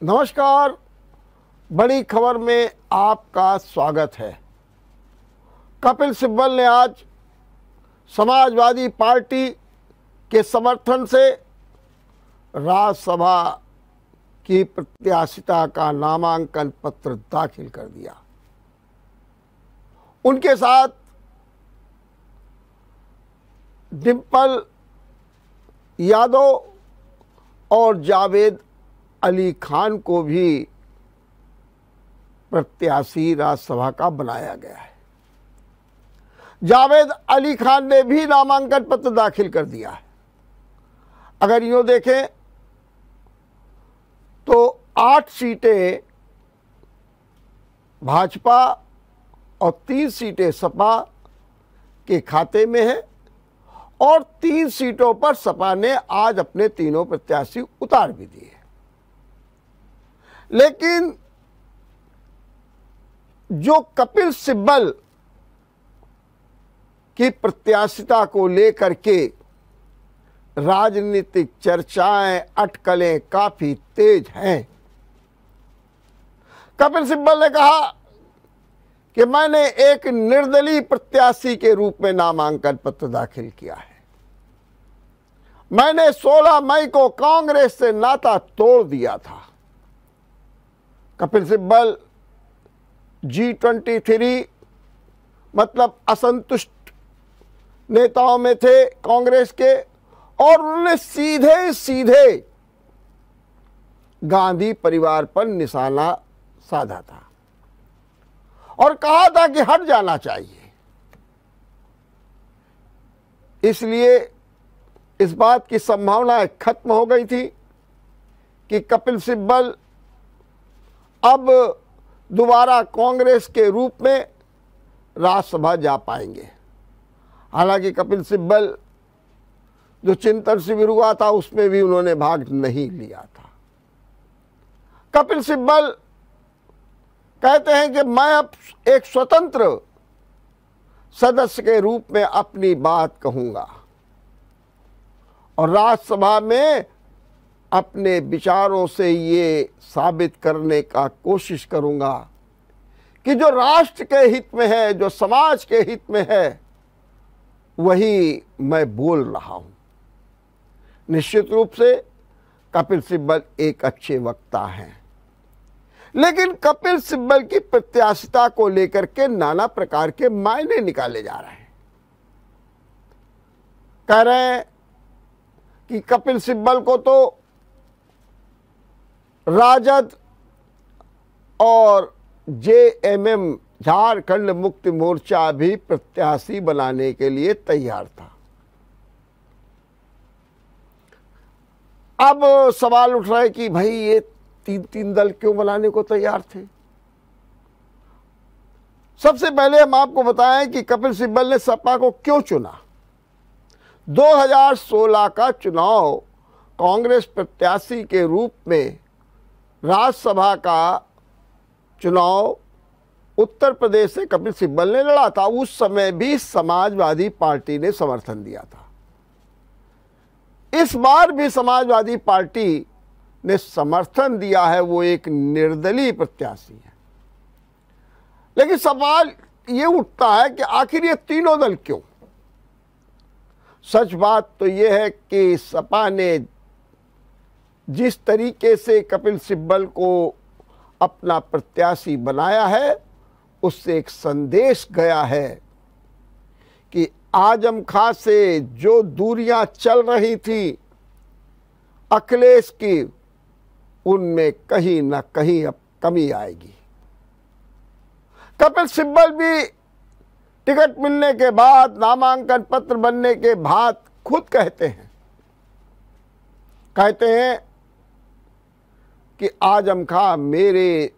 नमस्कार। बड़ी खबर में आपका स्वागत है। कपिल सिब्बल ने आज समाजवादी पार्टी के समर्थन से राज्यसभा की प्रत्याशिता का नामांकन पत्र दाखिल कर दिया। उनके साथ डिंपल यादव और जावेद अली खान को भी प्रत्याशी राज्यसभा का बनाया गया है। जावेद अली खान ने भी नामांकन पत्र दाखिल कर दिया है। अगर यूं देखें तो 8 सीटें भाजपा और 3 सीटें सपा के खाते में है और 3 सीटों पर सपा ने आज अपने तीनों प्रत्याशी उतार भी दिए। लेकिन जो कपिल सिब्बल की प्रत्याशिता को लेकर के राजनीतिक चर्चाएं, अटकलें काफी तेज हैं। कपिल सिब्बल ने कहा कि मैंने एक निर्दलीय प्रत्याशी के रूप में नामांकन पत्र दाखिल किया है। मैंने 16 मई को कांग्रेस से नाता तोड़ दिया था। कपिल सिब्बल G23 मतलब असंतुष्ट नेताओं में थे कांग्रेस के, और उन्होंने सीधे सीधे गांधी परिवार पर निशाना साधा था और कहा था कि हट जाना चाहिए। इसलिए इस बात की संभावना खत्म हो गई थी कि कपिल सिब्बल अब दोबारा कांग्रेस के रूप में राज्यसभा जा पाएंगे। हालांकि कपिल सिब्बल जो चिंतन शिविर हुआ था उसमें भी उन्होंने भाग नहीं लिया था। कपिल सिब्बल कहते हैं कि मैं अब एक स्वतंत्र सदस्य के रूप में अपनी बात कहूंगा और राज्यसभा में अपने विचारों से ये साबित करने का कोशिश करूंगा कि जो राष्ट्र के हित में है, जो समाज के हित में है, वही मैं बोल रहा हूं। निश्चित रूप से कपिल सिब्बल एक अच्छे वक्ता हैं, लेकिन कपिल सिब्बल की प्रत्याशिता को लेकर के नाना प्रकार के मायने निकाले जा रहे हैं। कह रहे हैं कि कपिल सिब्बल को तो राजद और JMM झारखंड मुक्ति मोर्चा भी प्रत्याशी बनाने के लिए तैयार था। अब सवाल उठ रहा है कि भाई ये 3 दल क्यों बनाने को तैयार थे। सबसे पहले हम आपको बताएं कि कपिल सिब्बल ने सपा को क्यों चुना। 2016 का चुनाव कांग्रेस प्रत्याशी के रूप में राज्यसभा का चुनाव उत्तर प्रदेश से कपिल सिब्बल ने लड़ा था। उस समय भी समाजवादी पार्टी ने समर्थन दिया था। इस बार भी समाजवादी पार्टी ने समर्थन दिया है, वो एक निर्दलीय प्रत्याशी है। लेकिन सवाल ये उठता है कि आखिर ये तीनों दल क्यों। सच बात तो ये है कि सपा ने जिस तरीके से कपिल सिब्बल को अपना प्रत्याशी बनाया है, उससे एक संदेश गया है कि आजम खां से जो दूरियां चल रही थी अखिलेश की, उनमें कहीं ना कहीं अब कमी आएगी। कपिल सिब्बल भी टिकट मिलने के बाद, नामांकन पत्र बनने के बाद खुद कहते हैं कि आजम खां मेरे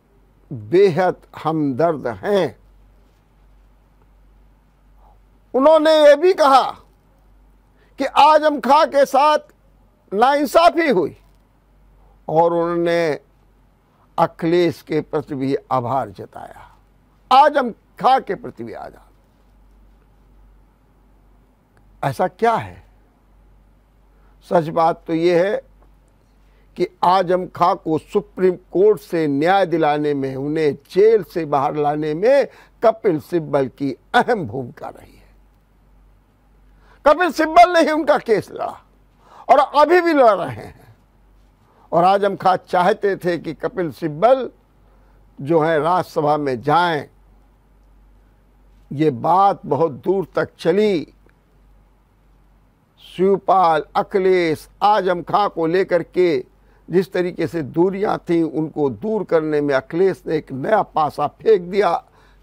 बेहद हमदर्द हैं। उन्होंने ये भी कहा कि आजम खां के साथ नाइंसाफी हुई और उन्होंने अखिलेश के प्रति भी आभार जताया, आजम खां के प्रति भी आभार। ऐसा क्या है? सच बात तो ये है कि आजम खां को सुप्रीम कोर्ट से न्याय दिलाने में, उन्हें जेल से बाहर लाने में कपिल सिब्बल की अहम भूमिका रही है। कपिल सिब्बल ने ही उनका केस लड़ा और अभी भी लड़ रहे हैं। और आजम खां चाहते थे कि कपिल सिब्बल जो है राज्यसभा में जाएं। ये बात बहुत दूर तक चली। शिवपाल, अखिलेश, आजम खां को लेकर के जिस तरीके से दूरियां थीं, उनको दूर करने में अखिलेश ने एक नया पासा फेंक दिया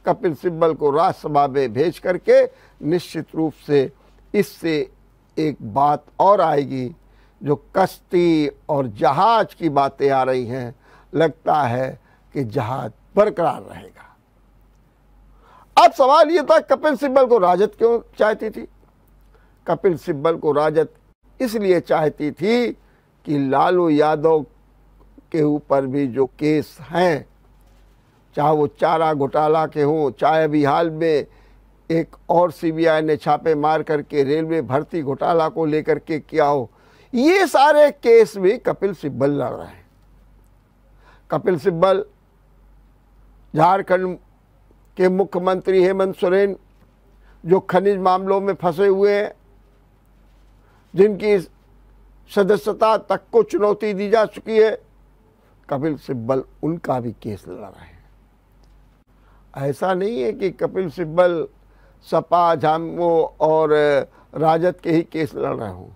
कपिल सिब्बल को राज्यसभा में भेज करके। निश्चित रूप से इससे एक बात और आएगी, जो कश्ती और जहाज की बातें आ रही हैं, लगता है कि जहाज बरकरार रहेगा। अब सवाल ये था, कपिल सिब्बल को राजद क्यों चाहती थी? कपिल सिब्बल को राजद इसलिए चाहती थी कि लालू यादव के ऊपर भी जो केस हैं, चाहे वो चारा घोटाला के हों, चाहे अभी हाल में एक और सीबीआई ने छापे मार करके रेलवे भर्ती घोटाला को लेकर के किया हो, ये सारे केस भी कपिल सिब्बल लड़ रहे हैं। कपिल सिब्बल झारखंड के मुख्यमंत्री हेमंत सोरेन, जो खनिज मामलों में फंसे हुए हैं, जिनकी सदस्यता तक को चुनौती दी जा चुकी है, कपिल सिब्बल उनका भी केस लड़ रहे हैं। ऐसा नहीं है कि कपिल सिब्बल सपा, झामो और राजद के ही केस लड़ रहे हों।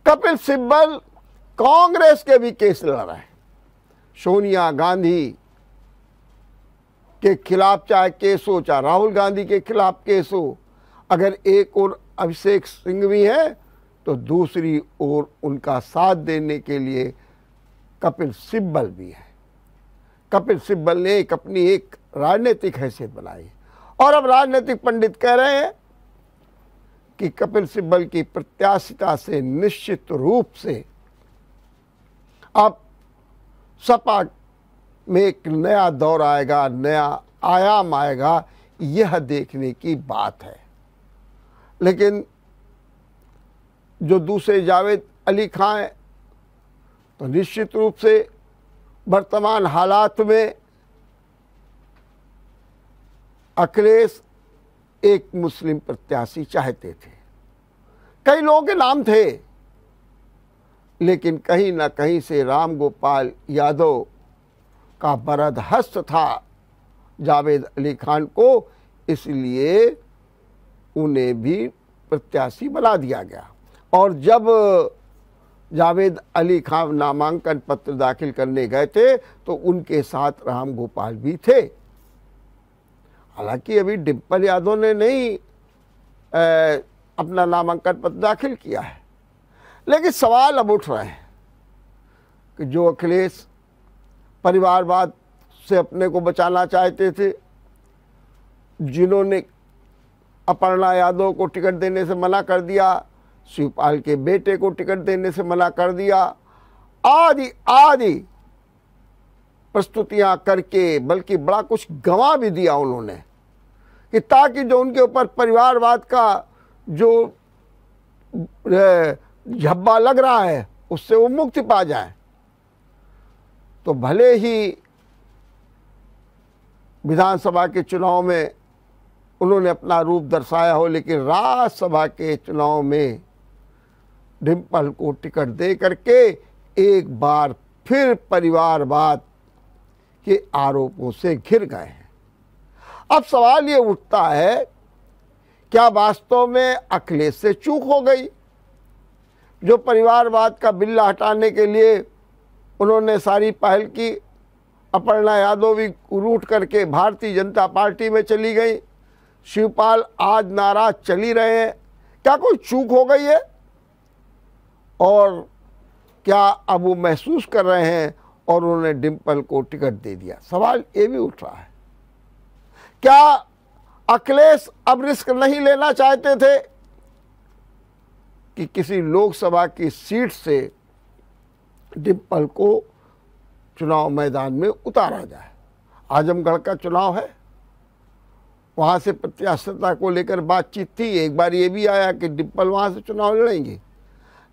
कपिल सिब्बल कांग्रेस के भी केस लड़ रहे हैं। सोनिया गांधी के खिलाफ चाहे केस हो, चाहे राहुल गांधी के खिलाफ केस हो, अगर एक और अभिषेक सिंघवी है तो दूसरी ओर उनका साथ देने के लिए कपिल सिब्बल भी है। कपिल सिब्बल ने अपनी एक राजनीतिक हैसियत बनाई और अब राजनीतिक पंडित कह रहे हैं कि कपिल सिब्बल की प्रत्याशिता से निश्चित रूप से अब सपा में एक नया दौर आएगा, नया आयाम आएगा, यह देखने की बात है। लेकिन जो दूसरे जावेद अली खां हैं, तो निश्चित रूप से वर्तमान हालात में अखिलेश एक मुस्लिम प्रत्याशी चाहते थे। कई लोगों के नाम थे, लेकिन कहीं ना कहीं से राम गोपाल यादव का बरदहस्त था जावेद अली खान को, इसलिए उन्हें भी प्रत्याशी बना दिया गया। और जब जावेद अली खान नामांकन पत्र दाखिल करने गए थे तो उनके साथ राम गोपाल भी थे। हालांकि अभी डिम्पल यादव ने नहीं अपना नामांकन पत्र दाखिल किया है, लेकिन सवाल अब उठ रहे हैं कि जो अखिलेश परिवारवाद से अपने को बचाना चाहते थे, जिन्होंने अपर्णा यादव को टिकट देने से मना कर दिया, शिवपाल के बेटे को टिकट देने से मना कर दिया, आदि आदि प्रस्तुतियां करके, बल्कि बड़ा कुछ गंवा भी दिया उन्होंने, कि ताकि जो उनके ऊपर परिवारवाद का जो झब्बा लग रहा है उससे वो मुक्ति पा जाए। तो भले ही विधानसभा के चुनाव में उन्होंने अपना रूप दर्शाया हो, लेकिन राज्यसभा के चुनाव में डिम्पल को टिकट दे करके एक बार फिर परिवारवाद के आरोपों से घिर गए हैं। अब सवाल ये उठता है, क्या वास्तव में अखिलेश से चूक हो गई? जो परिवारवाद का बिल्ला हटाने के लिए उन्होंने सारी पहल की, अपर्णा यादव भी रूठ करके भारतीय जनता पार्टी में चली गई, शिवपाल आज नाराज चली रहे हैं, क्या कोई चूक हो गई है? और क्या अब वो महसूस कर रहे हैं और उन्होंने डिम्पल को टिकट दे दिया? सवाल ये भी उठ रहा है, क्या अखिलेश अब रिस्क नहीं लेना चाहते थे कि किसी लोकसभा की सीट से डिम्पल को चुनाव मैदान में उतारा जाए? आजमगढ़ का चुनाव है, वहाँ से प्रत्याशिता को लेकर बातचीत थी। एक बार ये भी आया कि डिम्पल वहाँ से चुनाव लड़ेंगे,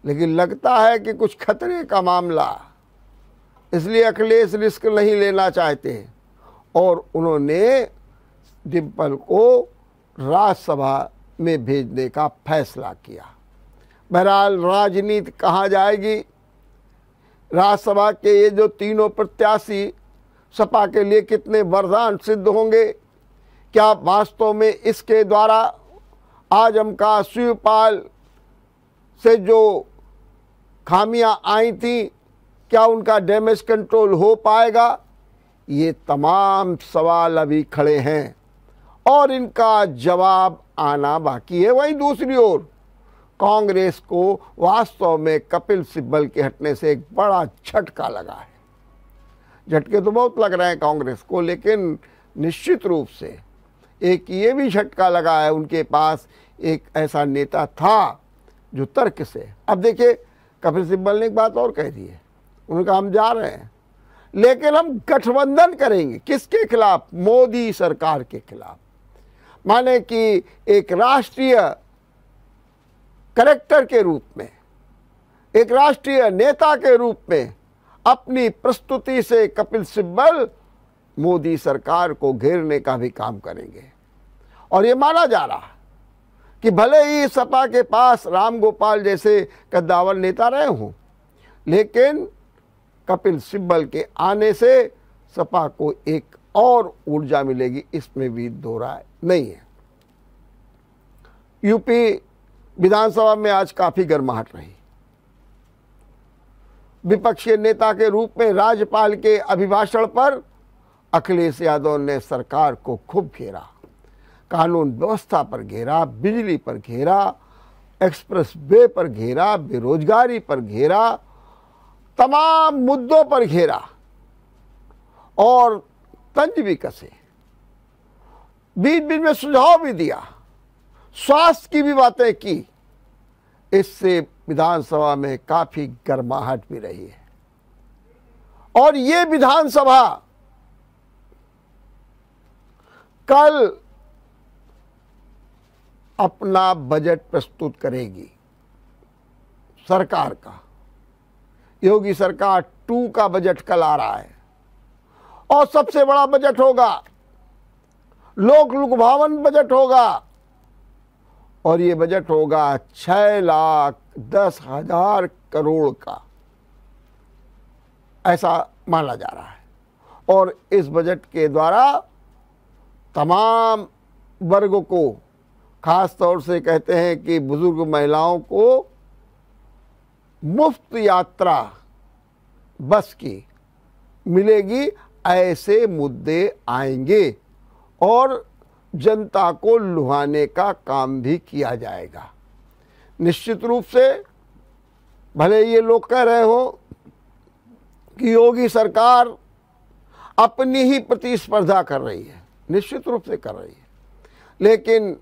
लेकिन लगता है कि कुछ खतरे का मामला इसलिए अखिलेश रिस्क नहीं लेना चाहते और उन्होंने डिम्पल को राज्यसभा में भेजने का फैसला किया। बहरहाल राजनीति कहाँ जाएगी, राज्यसभा के ये जो तीनों प्रत्याशी सपा के लिए कितने वरदान सिद्ध होंगे, क्या वास्तव में इसके द्वारा आजम का शिवपाल से जो खामियां आई थी क्या उनका डैमेज कंट्रोल हो पाएगा, ये तमाम सवाल अभी खड़े हैं और इनका जवाब आना बाकी है। वहीं दूसरी ओर कांग्रेस को वास्तव में कपिल सिब्बल के हटने से एक बड़ा झटका लगा है। झटके तो बहुत लग रहे हैं कांग्रेस को, लेकिन निश्चित रूप से एक ये भी झटका लगा है, उनके पास एक ऐसा नेता था जो तर्क से। अब देखिए कपिल सिब्बल ने एक बात और कह दी है, उन्होंने कहा हम जा रहे हैं लेकिन हम गठबंधन करेंगे। किसके खिलाफ? मोदी सरकार के खिलाफ। माने कि एक राष्ट्रीय करेक्टर के रूप में, एक राष्ट्रीय नेता के रूप में अपनी प्रस्तुति से कपिल सिब्बल मोदी सरकार को घेरने का भी काम करेंगे। और ये माना जा रहा है कि भले ही सपा के पास राम गोपाल जैसे कद्दावर नेता रहे हों, लेकिन कपिल सिब्बल के आने से सपा को एक और ऊर्जा मिलेगी, इसमें भी दो राय नहीं है। यूपी विधानसभा में आज काफी गर्माहट रही। विपक्षी नेता के रूप में राज्यपाल के अभिभाषण पर अखिलेश यादव ने सरकार को खूब घेरा, कानून व्यवस्था पर घेरा, बिजली पर घेरा, एक्सप्रेस वे पर घेरा, बेरोजगारी पर घेरा, तमाम मुद्दों पर घेरा और तंज भी कसे, बीच बीच में सुझाव भी दिया, स्वास्थ्य की भी बातें की। इससे विधानसभा में काफी गर्माहट भी रही है और ये विधानसभा कल अपना बजट प्रस्तुत करेगी सरकार का। योगी सरकार 2 का बजट कल आ रहा है और सबसे बड़ा बजट होगा, लोक लुभावन बजट होगा और ये बजट होगा 6,10,000 करोड़ का, ऐसा माना जा रहा है। और इस बजट के द्वारा तमाम वर्गों को, खास तौर से कहते हैं कि बुजुर्ग महिलाओं को मुफ्त यात्रा बस की मिलेगी, ऐसे मुद्दे आएंगे और जनता को लुभाने का काम भी किया जाएगा। निश्चित रूप से भले ये लोग कह रहे हो कि योगी सरकार अपनी ही प्रतिस्पर्धा कर रही है, निश्चित रूप से कर रही है, लेकिन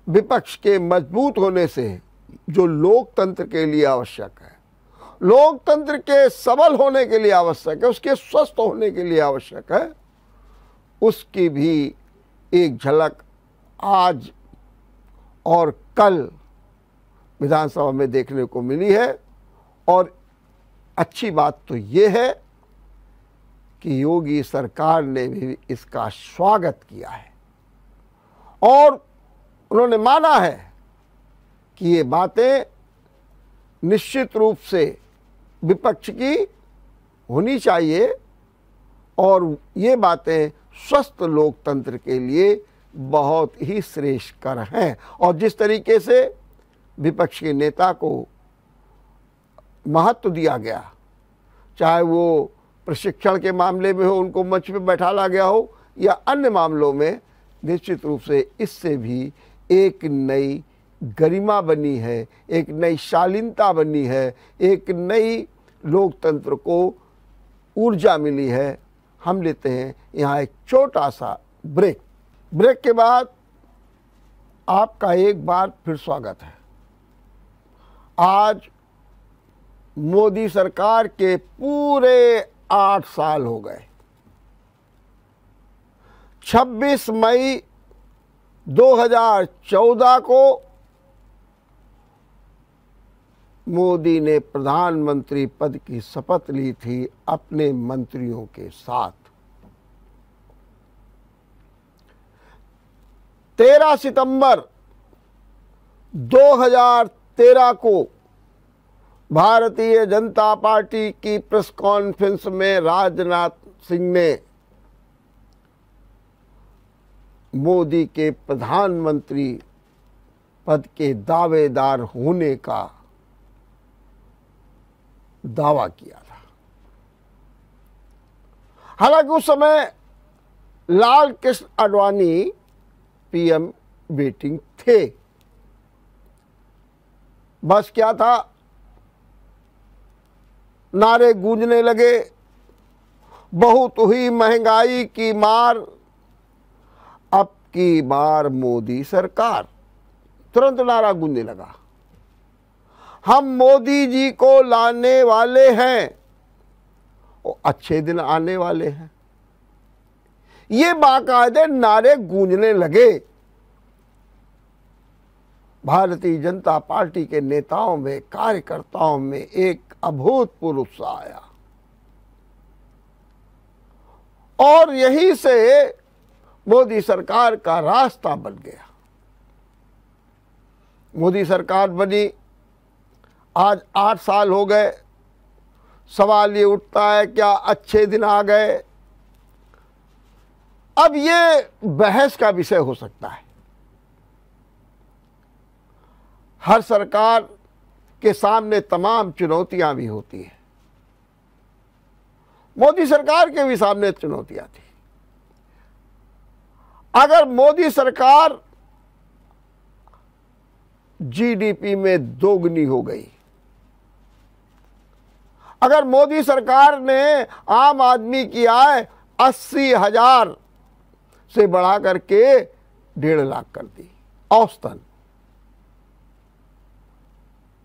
विपक्ष के मजबूत होने से जो लोकतंत्र के लिए आवश्यक है, लोकतंत्र के सबल होने के लिए आवश्यक है, उसके स्वस्थ होने के लिए आवश्यक है, उसकी भी एक झलक आज और कल विधानसभा में देखने को मिली है। और अच्छी बात तो ये है कि योगी सरकार ने भी इसका स्वागत किया है और उन्होंने माना है कि ये बातें निश्चित रूप से विपक्ष की होनी चाहिए और ये बातें स्वस्थ लोकतंत्र के लिए बहुत ही श्रेष्ठकर हैं। और जिस तरीके से विपक्ष के नेता को महत्व दिया गया, चाहे वो प्रशिक्षण के मामले में हो, उनको मंच पे बैठाला गया हो, या अन्य मामलों में, निश्चित रूप से इससे भी एक नई गरिमा बनी है, एक नई शालीनता बनी है, एक नई लोकतंत्र को ऊर्जा मिली है। हम लेते हैं यहाँ एक छोटा सा ब्रेक। ब्रेक के बाद आपका एक बार फिर स्वागत है। आज मोदी सरकार के पूरे 8 साल हो गए। 26 मई 2014 को मोदी ने प्रधानमंत्री पद की शपथ ली थी अपने मंत्रियों के साथ। 13 सितंबर 2013 को भारतीय जनता पार्टी की प्रेस कॉन्फ्रेंस में राजनाथ सिंह ने मोदी के प्रधानमंत्री पद के दावेदार होने का दावा किया था। हालांकि उस समय लाल कृष्ण आडवाणी पीएम वेटिंग थे। बस क्या था, नारे गूंजने लगे, बहुत हुई महंगाई की मार, अब की बार मोदी सरकार। तुरंत नारा गूंजने लगा, हम मोदी जी को लाने वाले हैं और अच्छे दिन आने वाले हैं। ये बाकायदे नारे गूंजने लगे। भारतीय जनता पार्टी के नेताओं में, कार्यकर्ताओं में एक अभूतपूर्व उत्साह आया और यहीं से मोदी सरकार का रास्ता बन गया। मोदी सरकार बनी, आज 8 साल हो गए। सवाल ये उठता है, क्या अच्छे दिन आ गए? अब ये बहस का विषय हो सकता है। हर सरकार के सामने तमाम चुनौतियां भी होती हैं। मोदी सरकार के भी सामने चुनौतियां थी। अगर मोदी सरकार जीडीपी में दोगुनी हो गई, अगर मोदी सरकार ने आम आदमी की आय 80,000 से बढ़ा करके 1.5 लाख कर दी औसतन,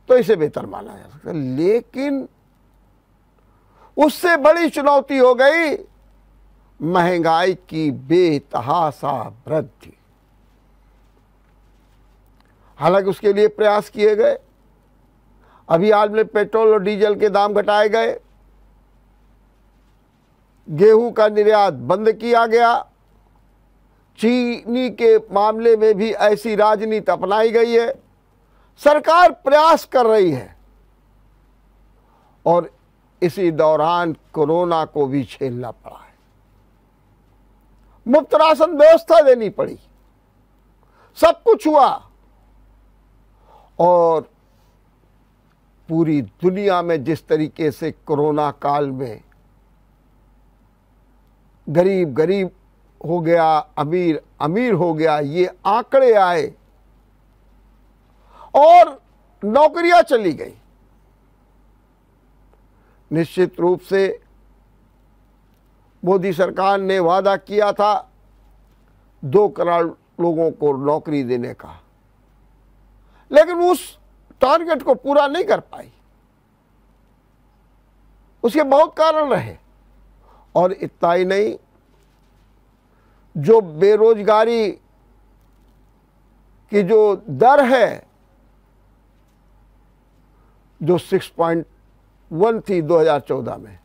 तो इसे बेहतर माना जा सकता है। लेकिन उससे बड़ी चुनौती हो गई महंगाई की बेतहाशा वृद्धि। हालांकि उसके लिए प्रयास किए गए। अभी हाल में पेट्रोल और डीजल के दाम घटाए गए, गेहूं का निर्यात बंद किया गया, चीनी के मामले में भी ऐसी राजनीति अपनाई गई है। सरकार प्रयास कर रही है और इसी दौरान कोरोना को भी झेलना पड़ा है। मुफ्त राशन व्यवस्था देनी पड़ी, सब कुछ हुआ और पूरी दुनिया में जिस तरीके से कोरोना काल में गरीब गरीब हो गया, अमीर अमीर हो गया, ये आंकड़े आए और नौकरियां चली गई। निश्चित रूप से मोदी सरकार ने वादा किया था 2 करोड़ लोगों को नौकरी देने का, लेकिन उस टारगेट को पूरा नहीं कर पाई। उसके बहुत कारण रहे और इतना ही नहीं, जो बेरोजगारी की जो दर है, जो 6.1 थी 2014 में,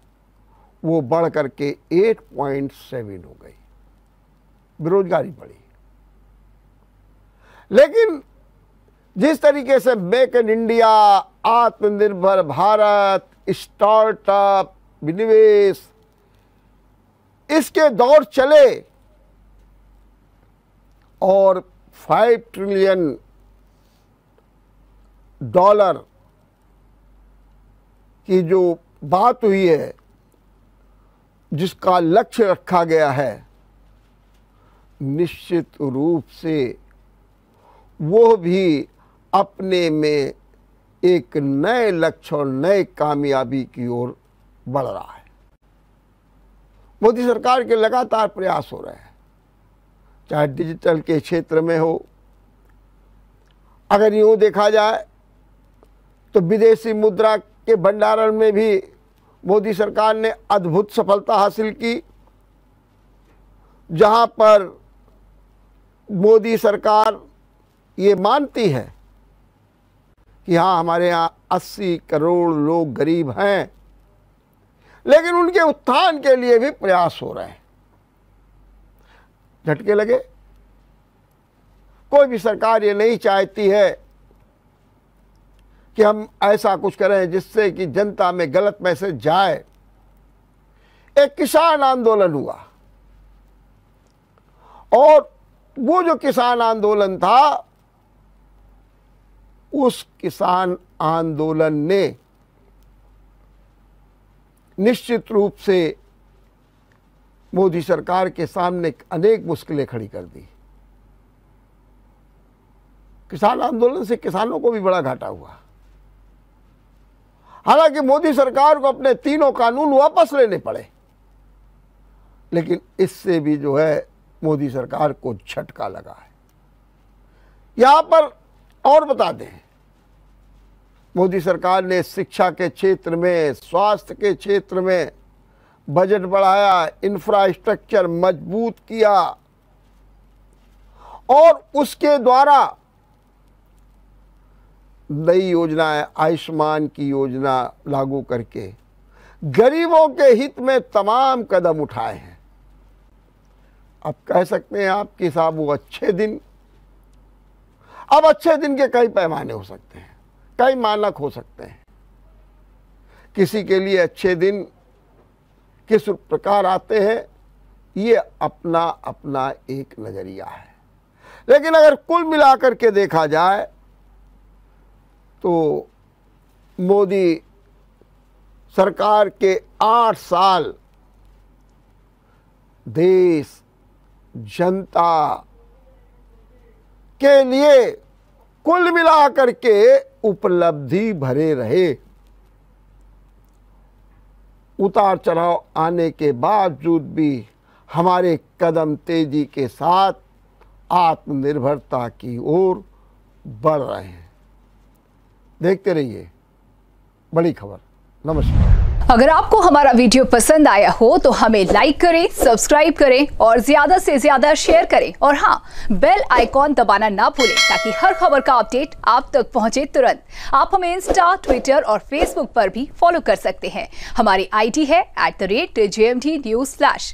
वो बढ़ करके 8.7 हो गई। बेरोजगारी बढ़ी। लेकिन जिस तरीके से मेक इन इंडिया, आत्मनिर्भर भारत, स्टार्टअप, विनिवेश, इसके दौर चले और $5 ट्रिलियन की जो बात हुई है, जिसका लक्ष्य रखा गया है, निश्चित रूप से वो भी अपने में एक नए लक्ष्य और नए कामयाबी की ओर बढ़ रहा है। मोदी सरकार के लगातार प्रयास हो रहे हैं, चाहे डिजिटल के क्षेत्र में हो। अगर यूँ देखा जाए तो विदेशी मुद्रा के भंडारण में भी मोदी सरकार ने अद्भुत सफलता हासिल की। जहां पर मोदी सरकार ये मानती है कि हाँ हमारे यहाँ 80 करोड़ लोग गरीब हैं, लेकिन उनके उत्थान के लिए भी प्रयास हो रहे हैं। झटके लगे? कोई भी सरकार ये नहीं चाहती है कि हम ऐसा कुछ करें जिससे कि जनता में गलत मैसेज जाए। एक किसान आंदोलन हुआ और वो जो किसान आंदोलन था, उस किसान आंदोलन ने निश्चित रूप से मोदी सरकार के सामने अनेक मुश्किलें खड़ी कर दी। किसान आंदोलन से किसानों को भी बड़ा घाटा हुआ। हालांकि मोदी सरकार को अपने तीनों कानून वापस लेने पड़े, लेकिन इससे भी जो है मोदी सरकार को झटका लगा है। यहां पर और बता दें, मोदी सरकार ने शिक्षा के क्षेत्र में, स्वास्थ्य के क्षेत्र में बजट बढ़ाया, इंफ्रास्ट्रक्चर मजबूत किया और उसके द्वारा नई योजनाएं, आयुष्मान की योजना लागू करके गरीबों के हित में तमाम कदम उठाए हैं। अब कह सकते हैं आप कि साहब वो अच्छे दिन, अब अच्छे दिन के कई पैमाने हो सकते हैं, कई मानक हो सकते हैं। किसी के लिए अच्छे दिन किस प्रकार आते हैं, ये अपना अपना एक नजरिया है। लेकिन अगर कुल मिलाकर के देखा जाए तो मोदी सरकार के 8 साल देश, जनता के लिए कुल मिलाकर के उपलब्धि भरे रहे। उतार चढ़ाव आने के बावजूद भी हमारे कदम तेजी के साथ आत्मनिर्भरता की ओर बढ़ रहे हैं। देखते रहिए बड़ी खबर। नमस्कार। अगर आपको हमारा वीडियो पसंद आया हो तो हमें लाइक करें, सब्सक्राइब करें और ज्यादा से ज्यादा शेयर करें। और हाँ, बेल आइकॉन दबाना ना भूलें ताकि हर खबर का अपडेट आप तक पहुंचे तुरंत। आप हमें इंस्टा, ट्विटर और फेसबुक पर भी फॉलो कर सकते हैं। हमारी आईडी है @JMT News Flash।